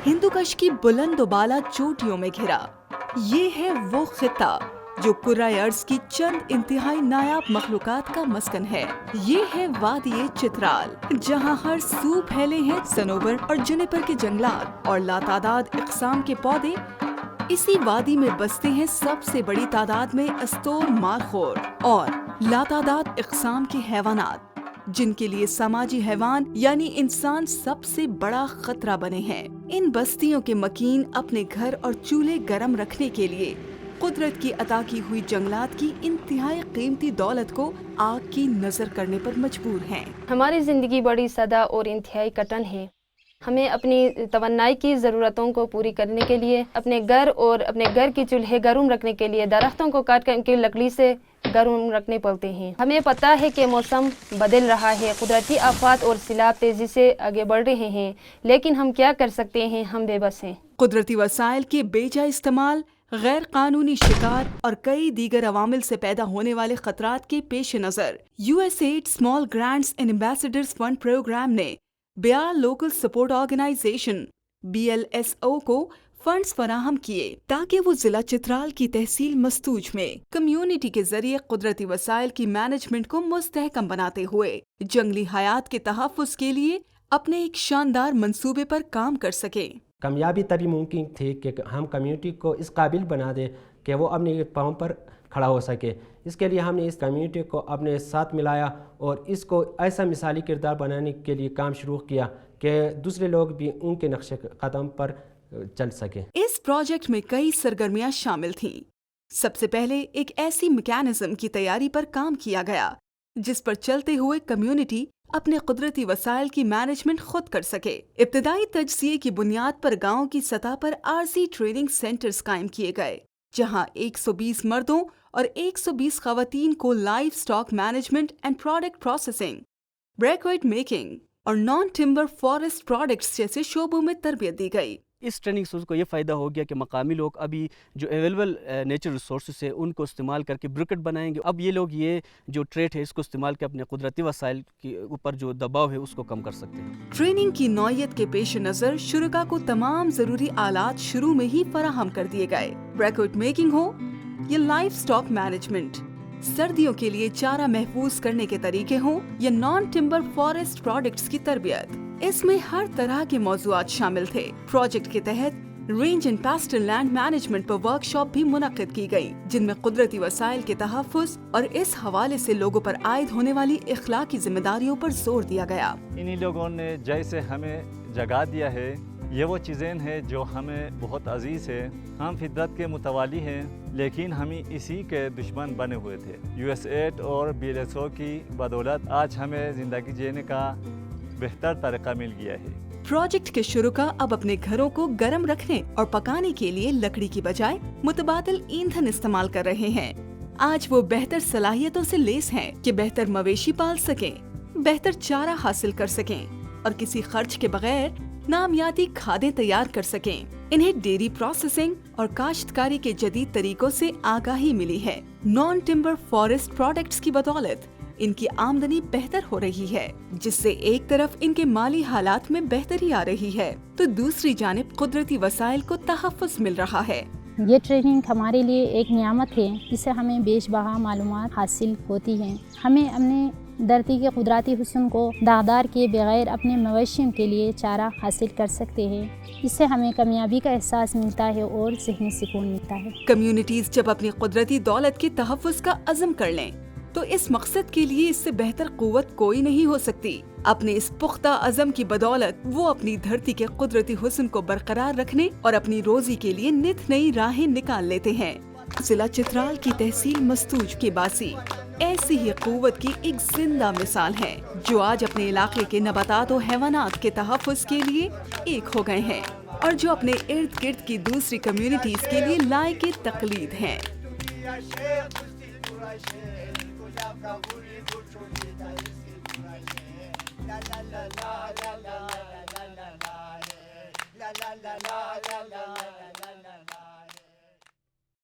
हिंदुकश की बुलंद बाला चोटियों में घिरा ये है वो खिता जो कुर्राए अर्ज़ की चंद इंतहाई नायाब मखलूकात का मस्कन है। ये है वादी चित्राल, जहाँ हर सू फैले हैं सनोबर और जुनिपर के जंगलात और लातादाद इक़साम के पौधे। इसी वादी में बसते हैं सबसे बड़ी तादाद में अस्तोर मारखोर और लातादाद इक़साम के हैवानात, जिनके लिए समाजी हैवान यानी इंसान सबसे बड़ा खतरा बने हैं। इन बस्तियों के मकीन अपने घर और चूल्हे गर्म रखने के लिए कुदरत की अता की हुई जंगलात की इंतहाई कीमती दौलत को आग की नजर करने पर मजबूर हैं। हमारी ज़िंदगी बड़ी सदा और इंतहाई कठिन है। हमें अपनी तवन्नाई की ज़रूरतों को पूरी करने के लिए अपने घर और अपने घर की चूल्हे गर्म रखने के लिए दरख्तों को काट कर उनकी लकड़ी से गर्म रखने पड़ते हैं। हमें पता है कि मौसम बदल रहा है, कुदरती आफात और सैलाब तेज़ी से आगे बढ़ रहे हैं, लेकिन हम क्या कर सकते हैं? हम बेबस हैं। कुदरती वसाइल के बेजा इस्तेमाल, गैर कानूनी शिकार और कई दीगर अवामिल से पैदा होने वाले खतरात के पेश नज़र USAID small grants and ambassadors fund program ने बियार लोकल सपोर्ट ऑर्गेनाइजेशन BLSO को फंड्स फराहम किए ताकि वो जिला चित्राल की तहसील मस्तूज में कम्युनिटी के जरिए कुदरती वसाइल की मैनेजमेंट को मुस्तहकम बनाते हुए जंगली हयात के तहफ़्फ़ुज़ के लिए अपने एक शानदार मंसूबे पर काम कर सके। कामयाबी तभी मुमकिन थी कि हम कम्युनिटी को इस काबिल बना दें कि वो अपने पाँव पर खड़ा हो सके। इसके लिए हमने इस कम्युनिटी को अपने साथ मिलाया और इसको ऐसा मिसाली किरदार बनाने के लिए काम शुरू किया कि दूसरे लोग भी उनके नक्शे कदम पर चल सके। इस प्रोजेक्ट में कई सरगर्मियां शामिल थीं। सबसे पहले एक ऐसी मैकेनिज्म की तैयारी पर काम किया गया जिस पर चलते हुए कम्युनिटी अपने कुदरती वसाइल की मैनेजमेंट खुद कर सके। इब्तदाई तजज़िये की बुनियाद पर गाँव की सतह पर आरजी ट्रेनिंग सेंटर्स कायम किए गए, जहां 120 मर्दों और 120 खवातीन को livestock management and product processing, briquette making और नॉन टिम्बर फॉरेस्ट प्रोडक्ट्स जैसे शोबों में तरबियत दी गई। इस ट्रेनिंग से उसको ये फ़ायदा हो गया कि मकामी लोग अभी जो अवेलेबल नेचुरल रिसोर्सेस है उनको इस्तेमाल करके ब्रिकेट बनाएंगे। अब ये लोग ये जो ट्रेड है इसको इस्तेमाल के अपने कुदरती वसाइल के ऊपर जो दबाव है उसको कम कर सकते हैं। ट्रेनिंग की नौयत के पेश नज़र शुरका को तमाम ज़रूरी आलात शुरू में ही फराहम कर दिए गए। ब्रेकवेट मेकिंग हो या लाइव स्टॉक मैनेजमेंट, सर्दियों के लिए चारा महफूज करने के तरीके हों या नॉन टिम्बर फॉरेस्ट प्रोडक्ट्स की तरबियत, इसमें हर तरह के मौज़ूआत शामिल थे। प्रोजेक्ट के तहत range and pastel land management पर वर्कशॉप भी मुनक्किद की गई, जिनमें कुदरती वसाइल के तहफ़्फ़ुज़ और इस हवाले से लोगों पर आयद होने वाली इखलाकी जिम्मेदारियों पर जोर दिया गया। इन्हीं लोगों ने जैसे हमें जगा दिया है, ये वो चीज़ें हैं जो हमें बहुत अजीज़ है। हम फितरत के मुतवाली हैं, लेकिन हम इसी के दुश्मन बने हुए थे। USAID और BLSO की बदौलत आज हमें ज़िंदगी जीने का बेहतर तरीका मिल गया है। प्रोजेक्ट के शुरुका अब अपने घरों को गर्म रखने और पकाने के लिए लकड़ी की बजाय मुतबादिल ईंधन इस्तेमाल कर रहे हैं। आज वो बेहतर सलाहियतों से लेस हैं कि बेहतर मवेशी पाल सकें, बेहतर चारा हासिल कर सकें और किसी खर्च के बगैर नामियाती खादें तैयार कर सकें। इन्हें डेयरी प्रोसेसिंग और काश्तकारी के जदीद तरीकों से आगाही मिली है। नॉन टिम्बर फॉरेस्ट प्रोडक्ट्स की बदौलत इनकी आमदनी बेहतर हो रही है, जिससे एक तरफ इनके माली हालात में बेहतरी आ रही है तो दूसरी जानिब कुदरती वसाइल को तहफ़्फ़ुज़ मिल रहा है। ये ट्रेनिंग हमारे लिए एक नियामत है, जिससे हमें बेशबहा मालूमात हासिल होती हैं। हमें अपने धरती के कुदरती हुस्न को दागदार किए बगैर अपने मवेशियों के लिए चारा हासिल कर सकते हैं। इससे हमें कामयाबी का एहसास मिलता है और ज़हनी सुकून मिलता है। कम्युनिटीज जब अपनी कुदरती दौलत के तहफ़्फ़ुज़ का अज़म कर लें तो इस मकसद के लिए इससे बेहतर कुव्वत कोई नहीं हो सकती। अपने इस पुख्ता अज़म की बदौलत वो अपनी धरती के कुदरती हुस्न को बरकरार रखने और अपनी रोजी के लिए नित नई राहें निकाल लेते हैं। जिला चित्राल की तहसील मस्तूज के बासी ऐसी ही कुव्वत की एक जिंदा मिसाल है, जो आज अपने इलाके के नबातात और हैवानात के तहफ़्फ़ुज़ के लिए एक हो गए हैं और जो अपने इर्द गिर्द की दूसरी कम्युनिटीज के लिए लायक तकलीद हैं। La la la la la la la la la la. la la la la la.